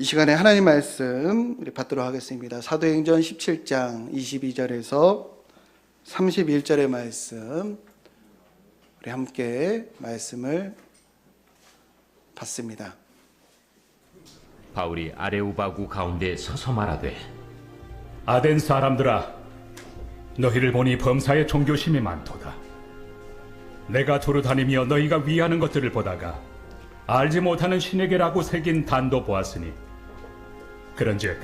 이 시간에 하나님 말씀 우리 받도록 하겠습니다. 사도행전 17장 22절에서 31절의 말씀 우리 함께 말씀을 받습니다. 바울이 아레오바구 가운데 서서 말하되 아덴 사람들아, 너희를 보니 범사에 종교심이 많도다. 내가 두루다니며 너희가 위하는 것들을 보다가 알지 못하는 신에게라고 새긴 단도 보았으니, 그런즉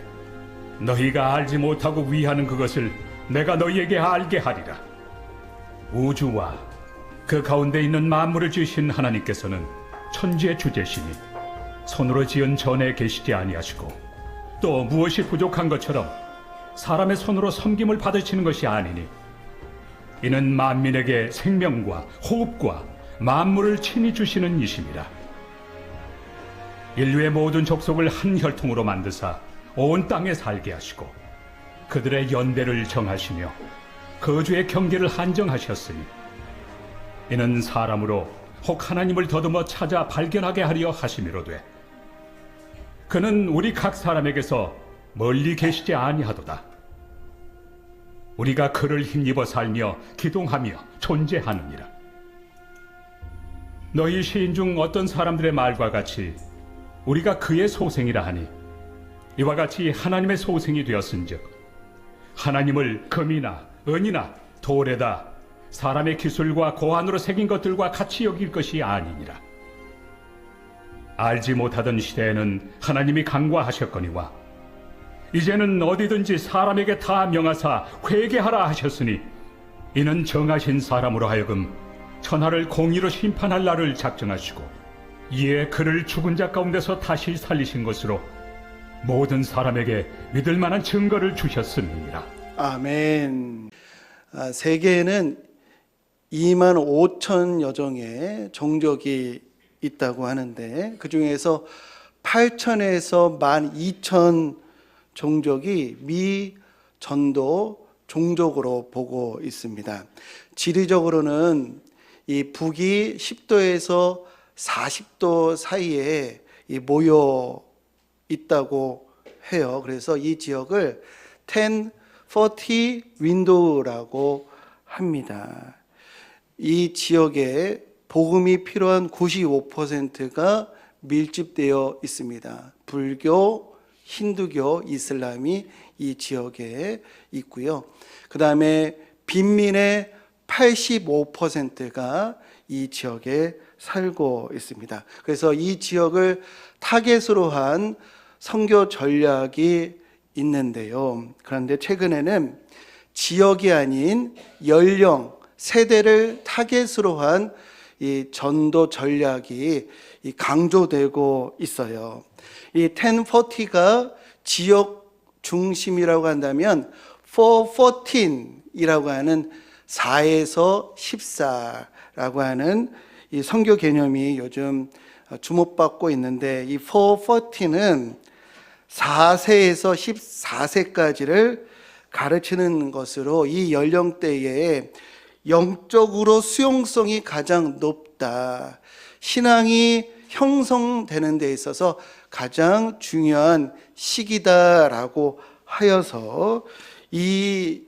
너희가 알지 못하고 위하는 그것을 내가 너희에게 알게 하리라. 우주와 그 가운데 있는 만물을 지으신 하나님께서는 천지의 주제시니 손으로 지은 전에 계시지 아니하시고, 또 무엇이 부족한 것처럼 사람의 손으로 섬김을 받으시는 것이 아니니, 이는 만민에게 생명과 호흡과 만물을 친히 주시는 이심이라. 인류의 모든 족속을 한 혈통으로 만드사 온 땅에 살게 하시고, 그들의 연대를 정하시며 거주의 경계를 한정하셨으니, 이는 사람으로 혹 하나님을 더듬어 찾아 발견하게 하려 하심이로되, 그는 우리 각 사람에게서 멀리 계시지 아니하도다. 우리가 그를 힘입어 살며 기동하며 존재하느니라. 너희 시인 중 어떤 사람들의 말과 같이 우리가 그의 소생이라 하니, 이와 같이 하나님의 소생이 되었은즉 하나님을 금이나 은이나 돌에다 사람의 기술과 고안으로 새긴 것들과 같이 여길 것이 아니니라. 알지 못하던 시대에는 하나님이 간과하셨거니와, 이제는 어디든지 사람에게 다 명하사 회개하라 하셨으니, 이는 정하신 사람으로 하여금 천하를 공의로 심판할 날을 작정하시고, 이에 그를 죽은 자 가운데서 다시 살리신 것으로 모든 사람에게 믿을 만한 증거를 주셨음이니라. 아멘. 세계에는 2만 5천여 종의 종족이 있다고 하는데, 그 중에서 8천에서 12,000 종족이 미전도 종족으로 보고 있습니다. 지리적으로는 이 북이 10도에서 40도 사이에 모여 있다고 해요. 그래서 이 지역을 1040 윈도우라고 합니다. 이 지역에 복음이 필요한 95%가 밀집되어 있습니다. 불교, 힌두교, 이슬람이 이 지역에 있고요. 그 다음에 빈민의 85%가 이 지역에 살고 있습니다. 그래서 이 지역을 타겟으로 한 선교 전략이 있는데요. 그런데 최근에는 지역이 아닌 연령, 세대를 타겟으로 한 이 전도 전략이 강조되고 있어요. 이 1040가 지역 중심이라고 한다면 414이라고 하는 4에서 14라고 하는 이 선교 개념이 요즘 주목받고 있는데, 이 440는 4세에서 14세까지를 가르치는 것으로 이 연령대에 영적으로 수용성이 가장 높다, 신앙이 형성되는 데 있어서 가장 중요한 시기다라고 하여서 이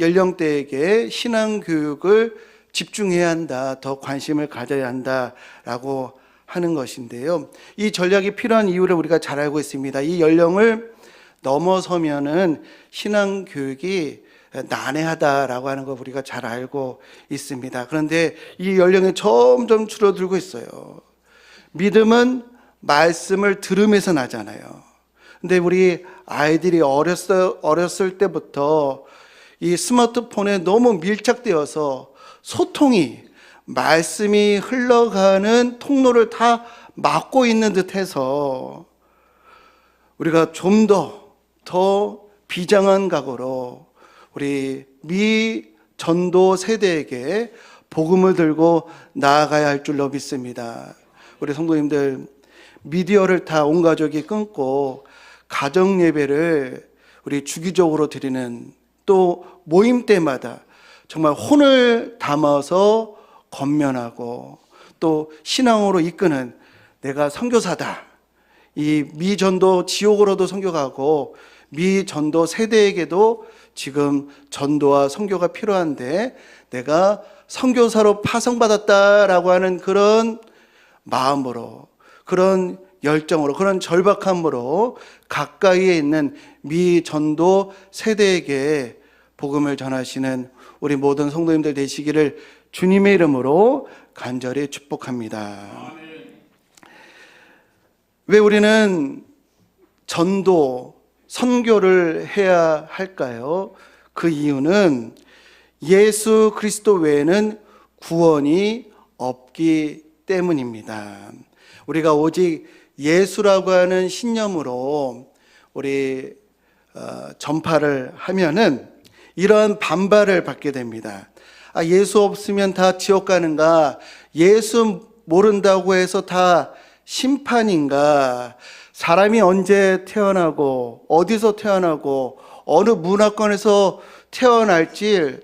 연령대에게 신앙 교육을 집중해야 한다, 더 관심을 가져야 한다라고 하는 것인데요. 이 전략이 필요한 이유를 우리가 잘 알고 있습니다. 이 연령을 넘어서면은 신앙 교육이 난해하다라고 하는 거 우리가 잘 알고 있습니다. 그런데 이 연령이 점점 줄어들고 있어요. 믿음은 말씀을 들으면서 나잖아요. 근데 우리 아이들이 어렸을 때부터 이 스마트폰에 너무 밀착되어서 소통이, 말씀이 흘러가는 통로를 다 막고 있는 듯해서 우리가 좀 더 비장한 각오로 우리 미전도 세대에게 복음을 들고 나아가야 할 줄로 믿습니다. 우리 성도님들, 미디어를 다 온 가족이 끊고 가정 예배를 우리 주기적으로 드리는, 또 모임 때마다 정말 혼을 담아서 건면하고 또 신앙으로 이끄는 내가 선교사다, 이 미전도 지옥으로도 선교가고 미전도 세대에게도 지금 전도와 선교가 필요한데 내가 선교사로 파송받았다라고 하는 그런 마음으로, 그런 열정으로, 그런 절박함으로 가까이에 있는 미전도 세대에게 복음을 전하시는 우리 모든 성도님들 되시기를 주님의 이름으로 간절히 축복합니다. 왜 우리는 전도, 선교를 해야 할까요? 그 이유는 예수 그리스도 외에는 구원이 없기 때문입니다. 우리가 오직 예수라고 하는 신념으로 우리 전파를 하면은 이러한 반발을 받게 됩니다. 아, 예수 없으면 다 지옥 가는가? 예수 모른다고 해서 다 심판인가? 사람이 언제 태어나고 어디서 태어나고 어느 문화권에서 태어날지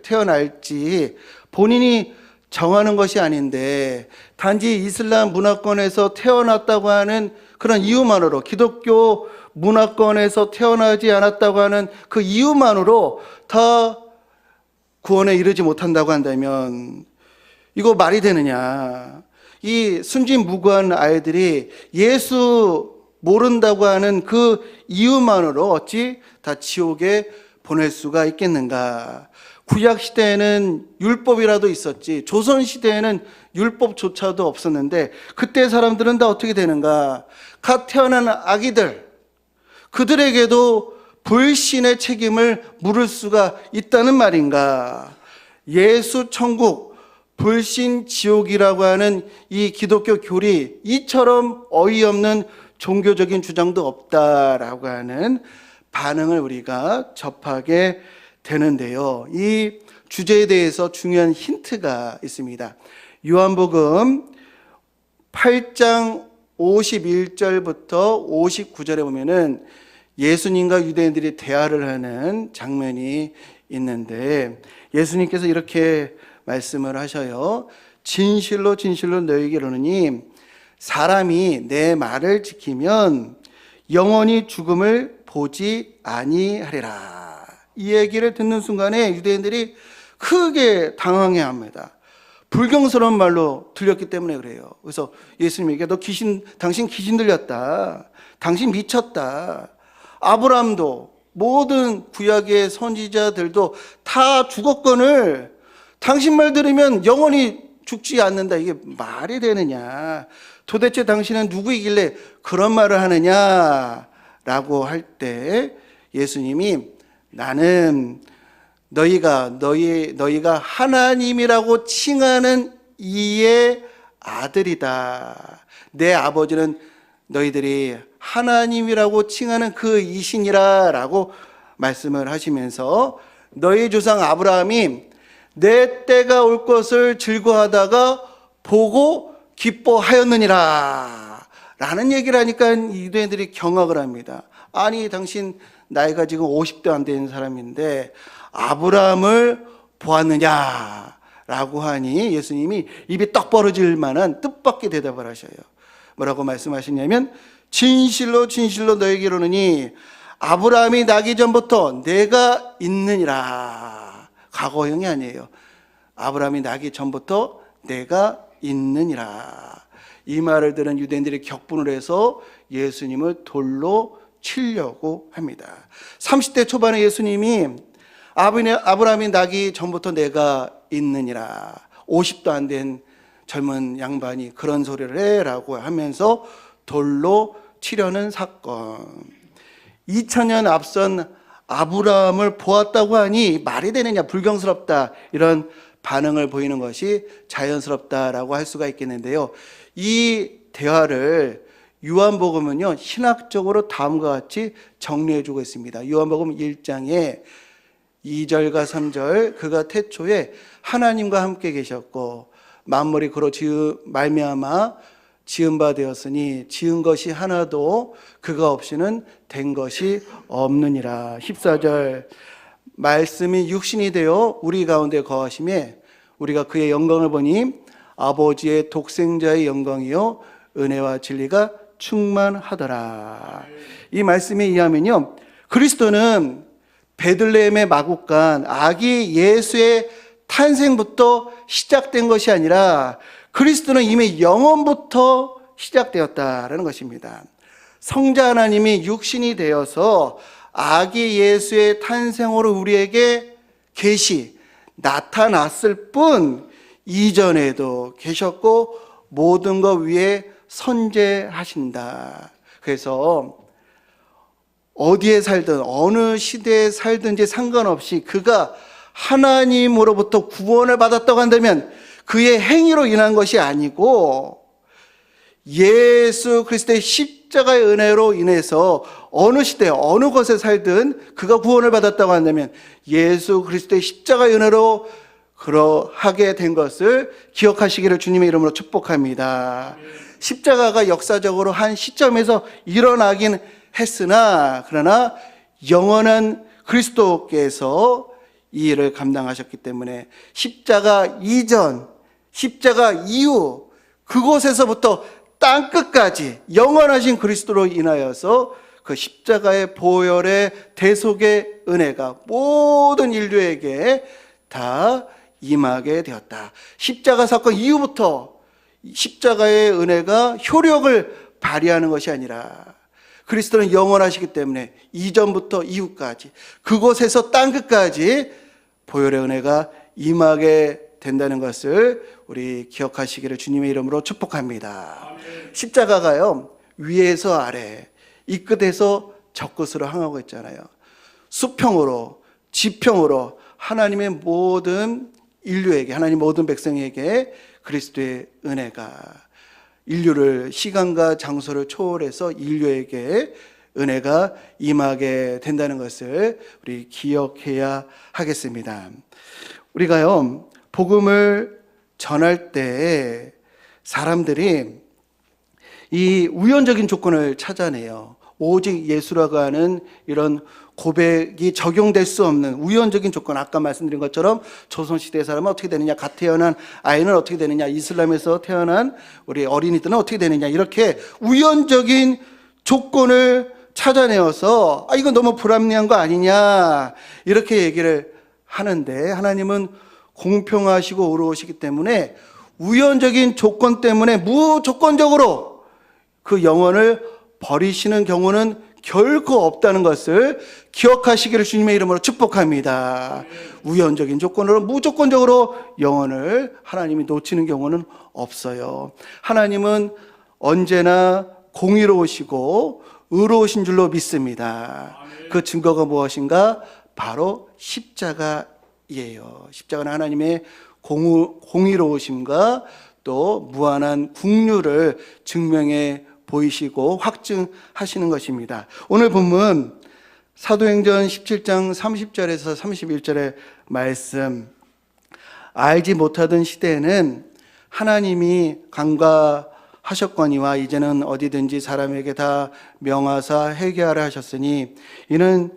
본인이 정하는 것이 아닌데 단지 이슬람 문화권에서 태어났다고 하는 그런 이유만으로, 기독교 문화권에서 태어나지 않았다고 하는 그 이유만으로 다 구원에 이르지 못한다고 한다면 이거 말이 되느냐? 이 순진무구한 아이들이 예수 모른다고 하는 그 이유만으로 어찌 다 지옥에 보낼 수가 있겠는가? 구약 시대에는 율법이라도 있었지, 조선 시대에는 율법조차도 없었는데 그때 사람들은 다 어떻게 되는가? 갓 태어난 아기들, 그들에게도 불신의 책임을 물을 수가 있다는 말인가? 예수 천국, 불신 지옥이라고 하는 이 기독교 교리, 이처럼 어이없는 종교적인 주장도 없다라고 하는 반응을 우리가 접하게 되는데요. 이 주제에 대해서 중요한 힌트가 있습니다. 요한복음 8장 51절부터 59절에 보면은 예수님과 유대인들이 대화를 하는 장면이 있는데 예수님께서 이렇게 말씀을 하셔요. 진실로 진실로 너희에게 이르노니 사람이 내 말을 지키면 영원히 죽음을 보지 아니하리라. 이 얘기를 듣는 순간에 유대인들이 크게 당황해합니다. 불경스러운 말로 들렸기 때문에 그래요. 그래서 예수님에게 당신 귀신 들렸다. 당신 미쳤다. 아브라함도 모든 구약의 선지자들도 다 죽었거늘 당신 말 들으면 영원히 죽지 않는다. 이게 말이 되느냐? 도대체 당신은 누구이길래 그런 말을 하느냐? 라고 할 때 예수님이 나는 너희가 하나님이라고 칭하는 이의 아들이다. 내 아버지는 너희들이 하나님이라고 칭하는 그 이신이라 라고 말씀을 하시면서 너희 조상 아브라함이 내 때가 올 것을 즐거워하다가 보고 기뻐하였느니라 라는 얘기를 하니까 유대인들이 경악을 합니다. 아니 당신 나이가 지금 50도 안 되는 사람인데 아브라함을 보았느냐 라고 하니 예수님이 입이 떡 벌어질 만한 뜻밖의 대답을 하셔요. 뭐라고 말씀하시냐면 진실로 진실로 너에게 이르노니 아브라함이 나기 전부터 내가 있느니라. 과거형이 아니에요. 아브라함이 나기 전부터 내가 있느니라. 이 말을 들은 유대인들이 격분을 해서 예수님을 돌로 치려고 합니다. 30대 초반에 예수님이 아브라함이 나기 전부터 내가 있느니라. 50도 안 된 젊은 양반이 그런 소리를 해라고 하면서 돌로 치려는 사건. 2000년 앞선 아브라함을 보았다고 하니 말이 되느냐, 불경스럽다, 이런 반응을 보이는 것이 자연스럽다라고 할 수가 있겠는데요. 이 대화를 요한복음은요 신학적으로 다음과 같이 정리해주고 있습니다. 요한복음 1장에 2절과 3절, 그가 태초에 하나님과 함께 계셨고 만물이 그로 말미암아 지은 바 되었으니 지은 것이 하나도 그가 없이는 된 것이 없느니라. 14절, 말씀이 육신이 되어 우리 가운데 거하심에 우리가 그의 영광을 보니 아버지의 독생자의 영광이요 은혜와 진리가 충만하더라. 이 말씀에 의하면요, 그리스도는 베들레헴의 마국간 아기 예수의 탄생부터 시작된 것이 아니라 그리스도는 이미 영원부터 시작되었다라는 것입니다. 성자 하나님이 육신이 되어서 아기 예수의 탄생으로 우리에게 나타났을 뿐 이전에도 계셨고 모든 것 위에 선재하신다. 그래서 어디에 살든 어느 시대에 살든지 상관없이 그가 하나님으로부터 구원을 받았다고 한다면 그의 행위로 인한 것이 아니고 예수 그리스도의 십자가의 은혜로 인해서 어느 시대 어느 곳에 살든 그가 구원을 받았다고 한다면 예수 그리스도의 십자가의 은혜로 그러하게 된 것을 기억하시기를 주님의 이름으로 축복합니다. 십자가가 역사적으로 한 시점에서 일어나긴 했으나 그러나 영원한 그리스도께서 이 일을 감당하셨기 때문에 십자가 이전, 십자가 이후 그곳에서부터 땅끝까지 영원하신 그리스도로 인하여서 그 십자가의 보혈의 대속의 은혜가 모든 인류에게 다 임하게 되었다. 십자가 사건 이후부터 십자가의 은혜가 효력을 발휘하는 것이 아니라 그리스도는 영원하시기 때문에 이전부터 이후까지 그곳에서 땅끝까지 보혈의 은혜가 임하게 된다는 것을 우리 기억하시기를 주님의 이름으로 축복합니다. 십자가가요, 위에서 아래, 이 끝에서 저 끝으로 향하고 있잖아요. 수평으로, 지평으로 하나님의 모든 인류에게, 하나님 모든 백성에게 그리스도의 은혜가 인류를, 시간과 장소를 초월해서 인류에게 은혜가 임하게 된다는 것을 우리 기억해야 하겠습니다. 우리가요, 복음을 전할 때 사람들이 이 우연적인 조건을 찾아내요. 오직 예수라고 하는 이런 고백이 적용될 수 없는 우연적인 조건, 아까 말씀드린 것처럼 조선시대 사람은 어떻게 되느냐, 갓 태어난 아이는 어떻게 되느냐, 이슬람에서 태어난 우리 어린이들은 어떻게 되느냐, 이렇게 우연적인 조건을 찾아내어서 이거 너무 불합리한 거 아니냐 이렇게 얘기를 하는데, 하나님은 공평하시고 의로우시기 때문에 우연적인 조건 때문에 무조건적으로 그 영혼을 버리시는 경우는 결코 없다는 것을 기억하시기를 주님의 이름으로 축복합니다. 우연적인 조건으로 무조건적으로 영혼을 하나님이 놓치는 경우는 없어요. 하나님은 언제나 공의로우시고 의로우신 줄로 믿습니다. 그 증거가 무엇인가? 바로 십자가예요. 십자가는 하나님의 공의로우심과 또 무한한 긍휼을 증명해 보이시고 확증하시는 것입니다. 오늘 본문 사도행전 17장 30절에서 31절의 말씀, 알지 못하던 시대에는 하나님이 간과하셨거니와 이제는 어디든지 사람에게 다 명하사 회개하라 하셨으니 이는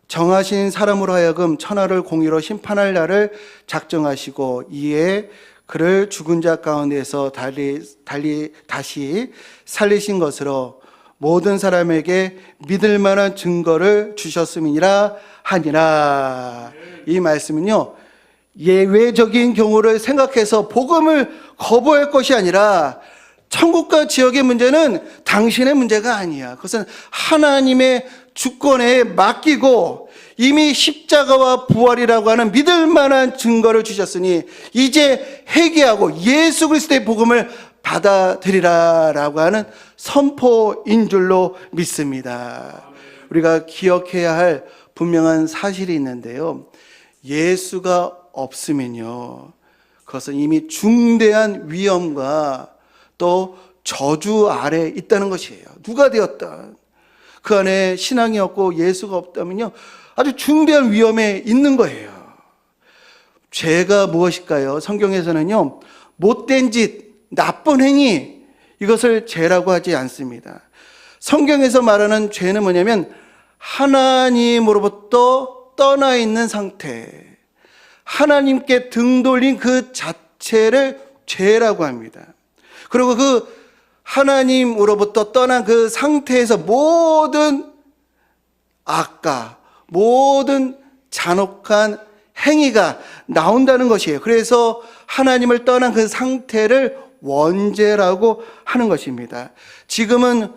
정하신 사람으로 하여금 천하를 공의로 심판할 날을 작정하시고 이에 그를 죽은 자 가운데서 다시 살리신 것으로 모든 사람에게 믿을 만한 증거를 주셨음이니라 하니라. 이 말씀은요, 예외적인 경우를 생각해서 복음을 거부할 것이 아니라 천국과 지옥의 문제는 당신의 문제가 아니야. 그것은 하나님의 주권에 맡기고 이미 십자가와 부활이라고 하는 믿을 만한 증거를 주셨으니 이제 회개하고 예수 그리스도의 복음을 받아들이라라고 하는 선포인 줄로 믿습니다. 우리가 기억해야 할 분명한 사실이 있는데요, 예수가 없으면요, 그것은 이미 중대한 위험과 또 저주 아래 있다는 것이에요. 누가 되었든 그 안에 신앙이 없고 예수가 없다면요, 아주 중대한 위험에 있는 거예요. 죄가 무엇일까요? 성경에서는요, 못된 짓, 나쁜 행위, 이것을 죄라고 하지 않습니다. 성경에서 말하는 죄는 뭐냐면 하나님으로부터 떠나 있는 상태, 하나님께 등 돌린 그 자체를 죄라고 합니다. 그리고 그 하나님으로부터 떠난 그 상태에서 모든 악과 모든 잔혹한 행위가 나온다는 것이에요. 그래서 하나님을 떠난 그 상태를 원죄라고 하는 것입니다. 지금은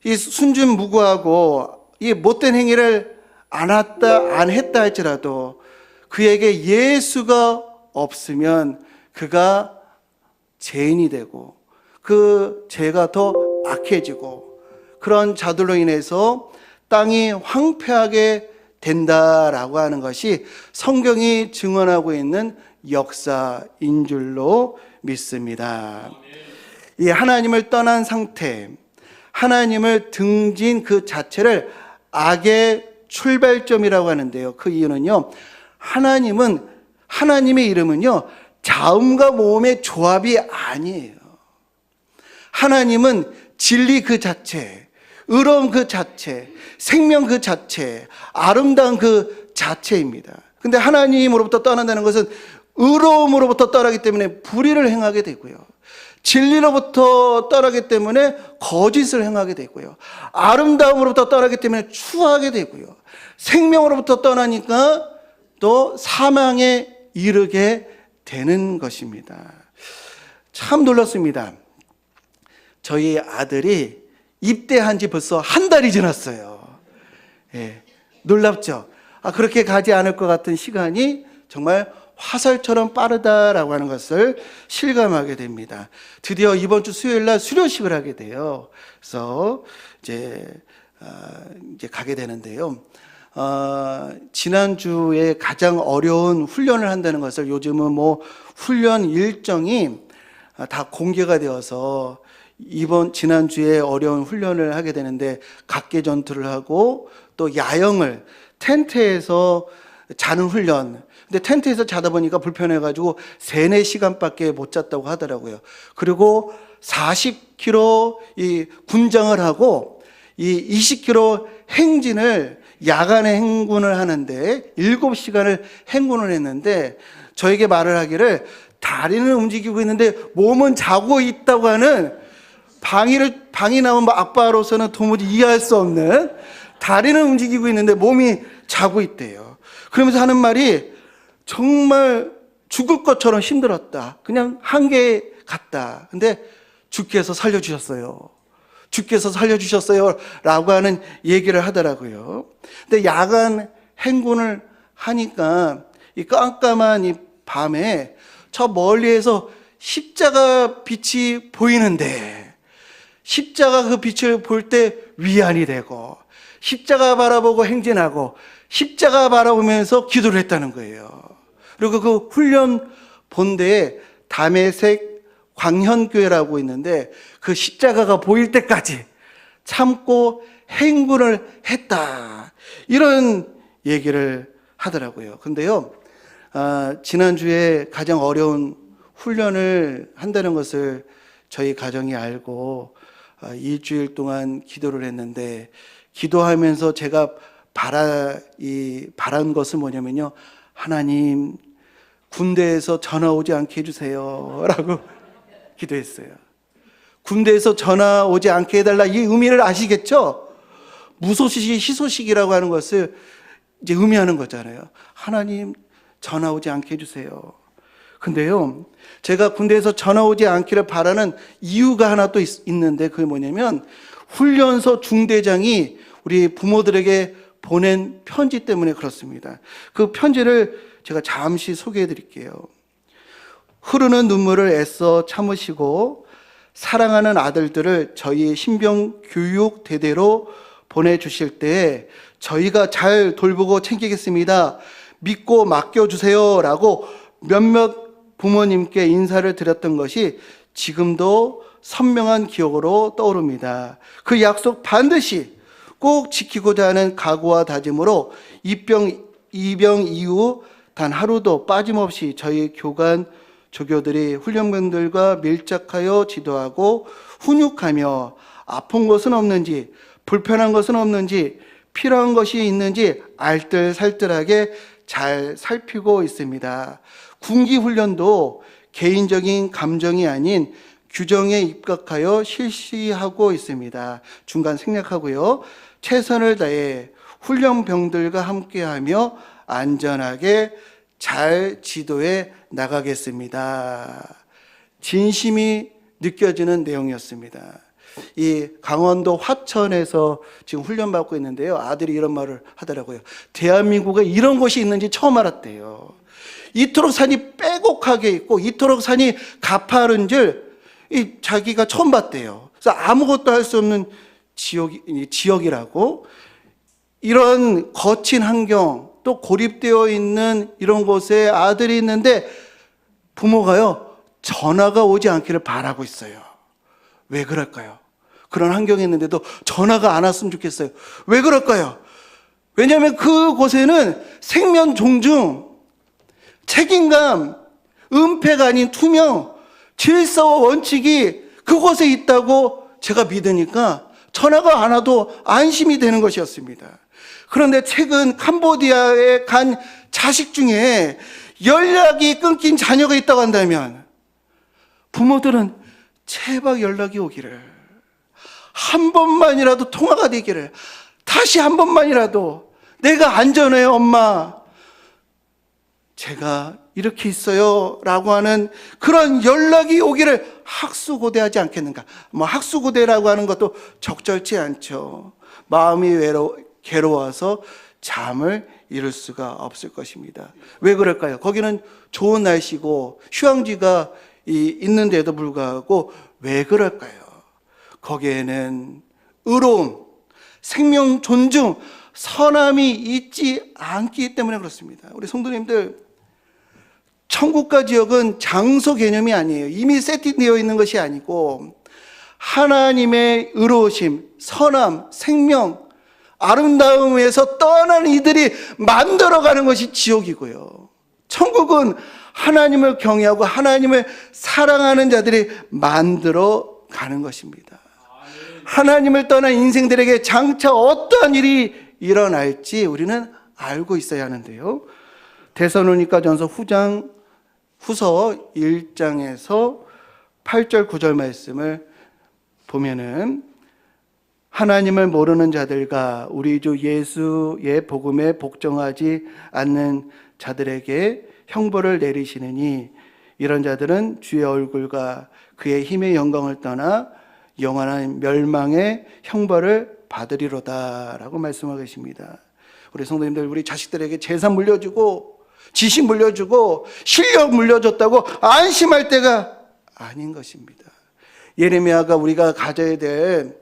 이 순진무구하고 이 못된 행위를 안 했다 할지라도 그에게 예수가 없으면 그가 죄인이 되고 그 죄가 더 악해지고 그런 자들로 인해서 땅이 황폐하게 된다라고 하는 것이 성경이 증언하고 있는 역사인 줄로 믿습니다. 이 하나님을 떠난 상태, 하나님을 등진 그 자체를 악의 출발점이라고 하는데요. 그 이유는요, 하나님의 이름은요, 자음과 모음의 조합이 아니에요. 하나님은 진리 그 자체, 의로움 그 자체, 생명 그 자체, 아름다운 그 자체입니다. 근데 하나님으로부터 떠난다는 것은 의로움으로부터 떠나기 때문에 불의를 행하게 되고요. 진리로부터 떠나기 때문에 거짓을 행하게 되고요. 아름다움으로부터 떠나기 때문에 추하게 되고요. 생명으로부터 떠나니까 또 사망에 이르게 되는 것입니다. 참 놀랐습니다. 저희 아들이 입대한 지 벌써 한 달이 지났어요. 예, 놀랍죠? 그렇게 가지 않을 것 같은 시간이 정말 화살처럼 빠르다라고 하는 것을 실감하게 됩니다. 드디어 이번 주 수요일 날 수료식을 하게 돼요. 그래서 이제 가게 되는데요. 지난주에 가장 어려운 훈련을 한다는 것을 요즘은 뭐 훈련 일정이 다 공개가 되어서 지난주에 어려운 훈련을 하게 되는데 각계 전투를 하고 또 야영을 텐트에서 자는 훈련. 근데 텐트에서 자다 보니까 불편해가지고 3-4시간밖에 못 잤다고 하더라고요. 그리고 40km 이 군장을 하고 이 20km 행진을 야간에 행군을 하는데 7시간을 행군을 했는데 저에게 말을 하기를 다리는 움직이고 있는데 몸은 자고 있다고 하는 방이 나온 아빠로서는 도무지 이해할 수 없는 다리는 움직이고 있는데 몸이 자고 있대요. 그러면서 하는 말이 정말 죽을 것처럼 힘들었다. 그냥 한계에 갔다. 근데 주께서 살려주셨어요. 주께서 살려주셨어요. 라고 하는 얘기를 하더라고요. 근데 야간 행군을 하니까 이 깜깜한 이 밤에 저 멀리에서 십자가 빛이 보이는데 십자가 그 빛을 볼 때 위안이 되고 십자가 바라보고 행진하고 십자가 바라보면서 기도를 했다는 거예요. 그리고 그 훈련 본대에 담에색 광현교회라고 있는데 그 십자가가 보일 때까지 참고 행군을 했다. 이런 얘기를 하더라고요. 근데요, 지난주에 가장 어려운 훈련을 한다는 것을 저희 가정이 알고 일주일 동안 기도를 했는데 기도하면서 제가 바란 것은 뭐냐면요. 하나님, 군대에서 전화 오지 않게 해주세요. 라고 기도했어요. 군대에서 전화 오지 않게 해달라. 이 의미를 아시겠죠? 무소식이 희소식이라고 하는 것을 이제 의미하는 거잖아요. 하나님, 전화 오지 않게 해주세요. 근데요, 제가 군대에서 전화 오지 않기를 바라는 이유가 하나 또 있는데 그게 뭐냐면 훈련소 중대장이 우리 부모들에게 보낸 편지 때문에 그렇습니다. 그 편지를 제가 잠시 소개해 드릴게요. 흐르는 눈물을 애써 참으시고 사랑하는 아들들을 저희 신병 교육 대대로 보내주실 때 저희가 잘 돌보고 챙기겠습니다. 믿고 맡겨주세요. 라고 몇몇 부모님께 인사를 드렸던 것이 지금도 선명한 기억으로 떠오릅니다. 그 약속 반드시 꼭 지키고자 하는 각오와 다짐으로 입병 이후 단 하루도 빠짐없이 저희 교관 조교들이 훈련병들과 밀착하여 지도하고 훈육하며 아픈 것은 없는지 불편한 것은 없는지 필요한 것이 있는지 알뜰살뜰하게 잘 살피고 있습니다. 군기 훈련도 개인적인 감정이 아닌 규정에 입각하여 실시하고 있습니다. 중간 생략하고요. 최선을 다해 훈련병들과 함께하며 안전하게 잘 지도해 나가겠습니다. 진심이 느껴지는 내용이었습니다. 이 강원도 화천에서 지금 훈련받고 있는데요. 아들이 이런 말을 하더라고요. 대한민국에 이런 곳이 있는지 처음 알았대요. 이토록 산이 빼곡하게 있고 이토록 산이 가파른 줄 자기가 처음 봤대요. 그래서 아무것도 할 수 없는 지역이라고, 이런 거친 환경 또 고립되어 있는 이런 곳에 아들이 있는데 부모가요 전화가 오지 않기를 바라고 있어요. 왜 그럴까요? 그런 환경이 있는데도 전화가 안 왔으면 좋겠어요. 왜 그럴까요? 왜냐하면 그곳에는 생명 존중, 책임감, 은폐가 아닌 투명, 질서와 원칙이 그곳에 있다고 제가 믿으니까 전화가 안 와도 안심이 되는 것이었습니다. 그런데 최근 캄보디아에 간 자식 중에 연락이 끊긴 자녀가 있다고 한다면 부모들은 제발 연락이 오기를, 한 번만이라도 통화가 되기를, 다시 한 번만이라도 내가 안전해요 엄마, 제가 이렇게 있어요 라고 하는 그런 연락이 오기를 학수고대하지 않겠는가. 학수고대라고 하는 것도 적절치 않죠. 마음이 괴로워서 잠을 이룰 수가 없을 것입니다. 왜 그럴까요? 거기는 좋은 날씨고 휴양지가 있는데도 불구하고 왜 그럴까요? 거기에는 의로움, 생명 존중, 선함이 있지 않기 때문에 그렇습니다. 우리 성도님들, 천국과 지옥은 장소 개념이 아니에요. 이미 세팅되어 있는 것이 아니고 하나님의 의로우심, 선함, 생명, 아름다움에서 떠난 이들이 만들어가는 것이 지옥이고요. 천국은 하나님을 경외하고 하나님을 사랑하는 자들이 만들어가는 것입니다. 하나님을 떠난 인생들에게 장차 어떠한 일이 일어날지 우리는 알고 있어야 하는데요. 데살로니가전서 후서 1장에서 8절 9절 말씀을 보면은, 하나님을 모르는 자들과 우리 주 예수의 복음에 복종하지 않는 자들에게 형벌을 내리시느니 이런 자들은 주의 얼굴과 그의 힘의 영광을 떠나 영원한 멸망의 형벌을 받으리로다 라고 말씀하고 계십니다. 우리 성도님들, 우리 자식들에게 재산 물려주고 지식 물려주고 실력 물려줬다고 안심할 때가 아닌 것입니다. 예레미야가 우리가 가져야 될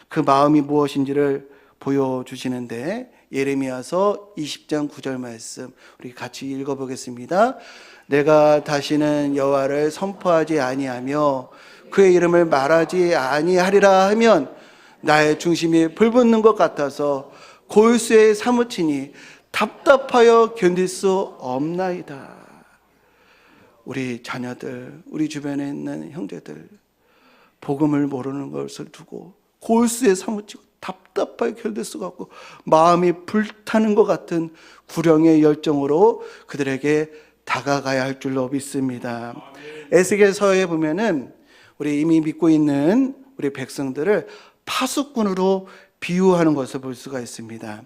그 마음이 무엇인지를 보여주시는데, 예레미야서 20장 9절 말씀 우리 같이 읽어보겠습니다. 내가 다시는 여호와를 선포하지 아니하며 그의 이름을 말하지 아니하리라 하면 나의 중심이 불붙는 것 같아서 골수에 사무치니 답답하여 견딜 수 없나이다. 우리 자녀들, 우리 주변에 있는 형제들, 복음을 모르는 것을 두고 골수에 사무치고 답답하게 견딜 수가 없고 마음이 불타는 것 같은 구령의 열정으로 그들에게 다가가야 할 줄로 믿습니다. 에스겔서에 보면은 우리 이미 믿고 있는 우리 백성들을 파수꾼으로 비유하는 것을 볼 수가 있습니다.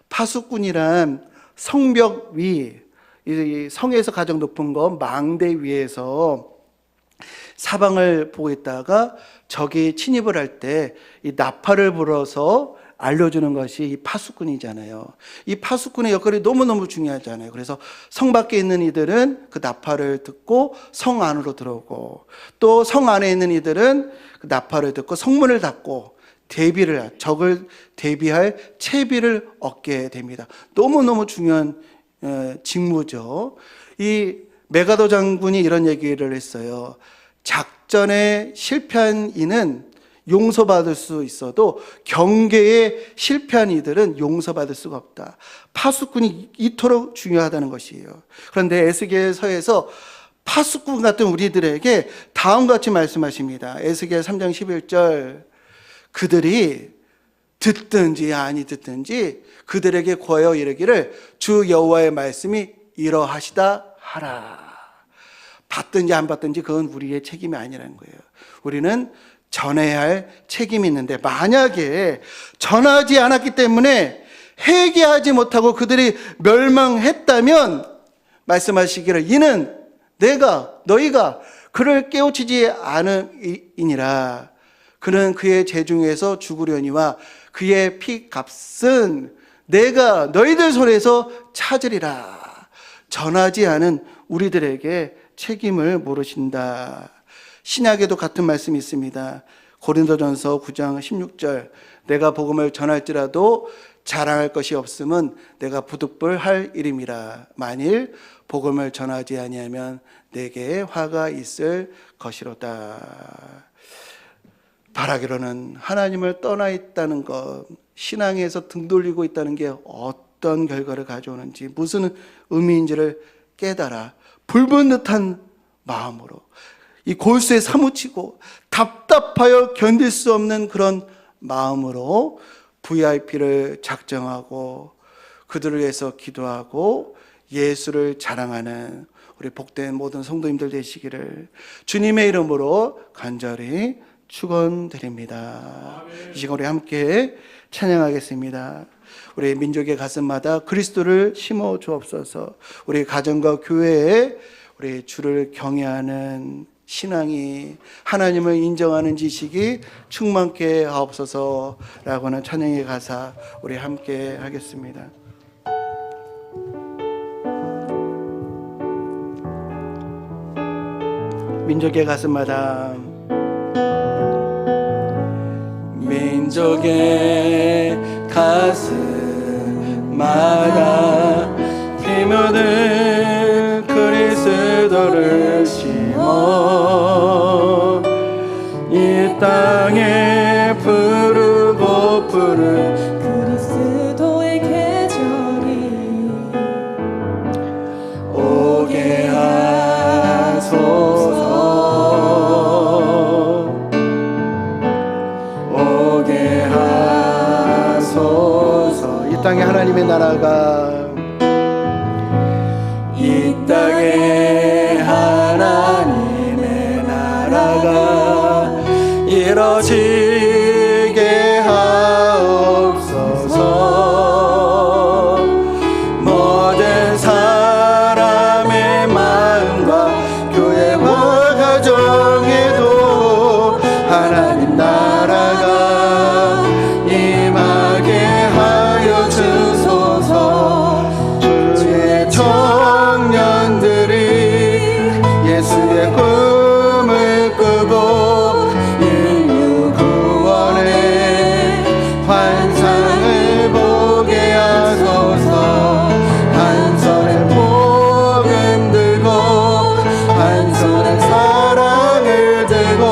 파수꾼이란 성벽 위, 이 성에서 가장 높은 거 망대 위에서 사방을 보고 있다가 적이 침입을 할 때 이 나팔을 불어서 알려주는 것이 이 파수꾼이잖아요. 이 파수꾼의 역할이 너무너무 중요하잖아요. 그래서 성 밖에 있는 이들은 그 나팔을 듣고 성 안으로 들어오고, 또 성 안에 있는 이들은 그 나팔을 듣고 성문을 닫고 적을 대비할 채비를 얻게 됩니다. 너무너무 중요한 직무죠. 이 메가더 장군이 이런 얘기를 했어요. 작전에 실패한 이는 용서받을 수 있어도 경계에 실패한 이들은 용서받을 수가 없다. 파수꾼이 이토록 중요하다는 것이에요. 그런데 에스겔서에서 파수꾼 같은 우리들에게 다음과 같이 말씀하십니다. 에스겔 3장 11절, 그들이 듣든지 아니 듣든지 그들에게 구하여 이르기를 주 여호와의 말씀이 이러하시다 하라. 받든지 안 받든지 그건 우리의 책임이 아니라는 거예요. 우리는 전해야 할 책임이 있는데, 만약에 전하지 않았기 때문에 회개하지 못하고 그들이 멸망했다면 말씀하시기를 이는 너희가 그를 깨우치지 않음이니라. 그는 그의 죄 중에서 죽으려니와 그의 피 값은 내가 너희들 손에서 찾으리라. 전하지 않은 우리들에게 책임을 물으신다. 신약에도 같은 말씀이 있습니다. 고린도전서 9장 16절, 내가 복음을 전할지라도 자랑할 것이 없음은 내가 부득불할 일임이라. 만일 복음을 전하지 아니하면 내게 화가 있을 것이로다. 바라기로는 하나님을 떠나 있다는 것, 신앙에서 등 돌리고 있다는 게 어떤 결과를 가져오는지, 무슨 의미인지를 깨달아 불붙듯한 마음으로 이 골수에 사무치고 답답하여 견딜 수 없는 그런 마음으로 VIP를 작정하고 그들을 위해서 기도하고 예수를 자랑하는 우리 복된 모든 성도님들 되시기를 주님의 이름으로 간절히 축원드립니다. 이 시간 우리 함께 찬양하겠습니다. 우리 민족의 가슴마다 그리스도를 심어 주옵소서. 우리 가정과 교회에 우리 주를 경외하는 신앙이, 하나님을 인정하는 지식이 충만케 하옵소서라고 하는 찬양의 가사 우리 함께 하겠습니다. 민족의 가슴마다, 민족의 가슴마다 피 묻은 그리스도를 심어 이 땅에 부르고 부른 그리스도의 계절이 오게 하소서. 오게 하소서. 이 땅에 하나님의 나라가, 이 땅에 하나님의 나라가 이뤄지게 하옵소서. 모든 사람의 마음과 교회와 가정에도 하나님 나라가 임하게 하여 주소서. 주의 청년들이 예수의 꿈을 꾸고 인류 구원의 환상을 보게 하소서. 한 손에 복음 들고 한 손에 사랑을 들고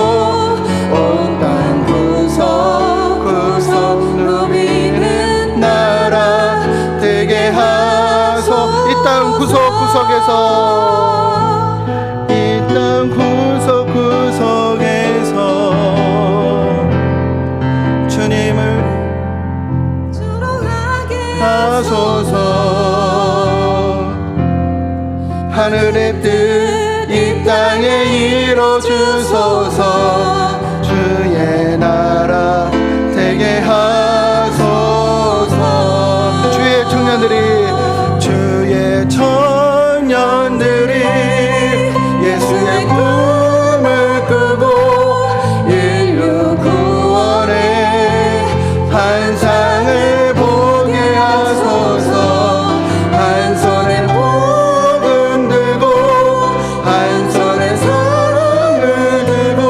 온 땅 구석구석 누비는 나라 되게 하소. 이 땅 구석구석에서, 이 땅 구석구석에서 주님을 주로 가게 하소서. 하늘의 뜻 이 땅에 이뤄 주소서. 주의 나라 되게 하소서. 주의 청년들이 예수의 꿈을 꾸고 인류 구원의 환상을 보게 하소서. 한 손에 복음 들고 한 손에 사랑을 들고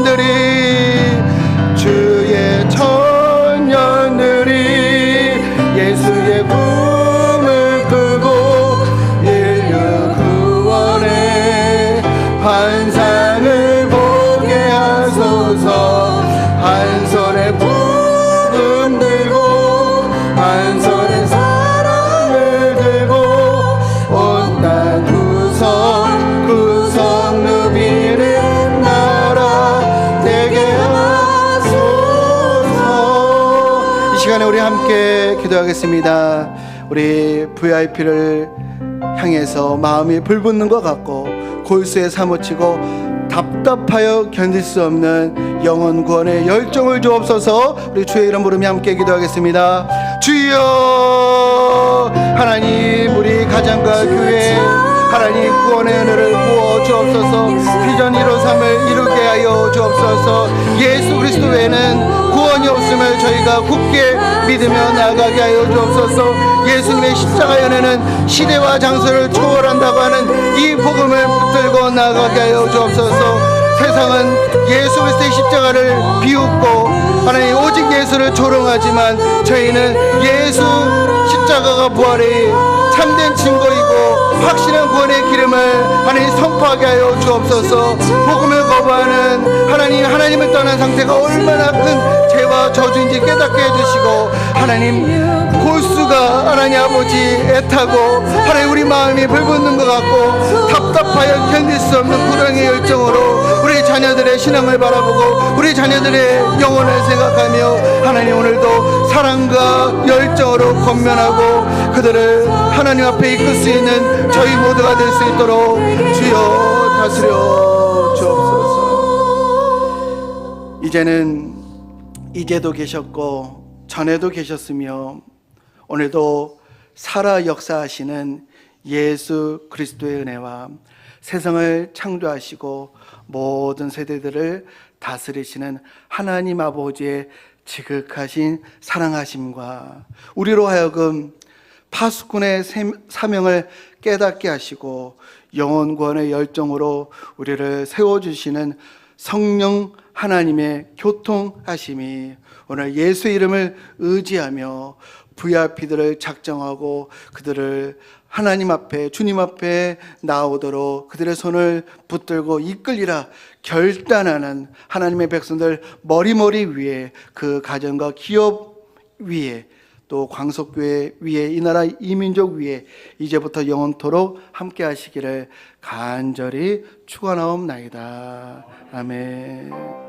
청년들이 주의 청년들이 예수의 꿈을 꾸고 인류 구원의 환상을 보게 하소서. 한 손에 복음 들고 한 손에 사랑을 들고 온 땅 구석 누비는 나라 되게 하소서. 이 시간에 우리 함께 기도하겠습니다. 우리 VIP를 향해서 마음이 불붙는 것 같고 골수에 사무치고 답답하여 견딜 수 없는 영혼 구원의 열정을 주옵소서. 우리 주의 이름 부르며 함께 기도하겠습니다. 주여, 하나님 우리 가정과 교회 하나님 구원의 은혜를 부어 주옵소서. 비전 153을 이루게 하여 주옵소서. 예수 그리스도 외에는 구원이 없음을 저희가 굳게 믿으며 나아가게 하여 주옵소서. 예수님의 십자가 연회는 시대와 장소를 초월한다고 하는 이 복음을 붙들고 나아가게 하여 주옵소서. 세상은 예수 그리스도의 십자가를 비웃고 하나님 오직 예수를 조롱하지만 저희는 예수 십자가가 부활의 참된 증거이고 확실한 구원의 기름을 하나님 선포하게 하여 주옵소서. 복음을 거부하는 하나님을 떠난 상태가 얼마나 큰 죄와 저주인지 깨닫게 해주시고 하나님 골수가 하나님 아버지 애타고 하나님 우리 마음이 불붙는 것 같고 답답하여 견딜 수 없는 구령의 열정으로 우리 자녀들의 신앙을 바라보고 우리 자녀들의 영혼을 생각하며 하나님 오늘도 사랑과 열정으로 권면하고 그들을 하나님 앞에 이끌 수 있는 저희 모두가 될 수 있도록 주여 다스려 주옵소서. 이제도 계셨고 전에도 계셨으며 오늘도 살아 역사하시는 예수 그리스도의 은혜와 세상을 창조하시고 모든 세대들을 다스리시는 하나님 아버지의 지극하신 사랑하심과 우리로 하여금 파수꾼의 사명을 깨닫게 하시고 영혼 구원의 열정으로 우리를 세워주시는 성령 하나님의 교통하심이 오늘 예수의 이름을 의지하며 VIP들을 작정하고 그들을 하나님 앞에 주님 앞에 나오도록 그들의 손을 붙들고 이끌리라 결단하는 하나님의 백성들 머리머리 위에 그 가정과 기업 위에 또 광석교회 위에 이 나라 이민족 위에 이제부터 영원토록 함께 하시기를 간절히 축원하옵나이다. 아멘.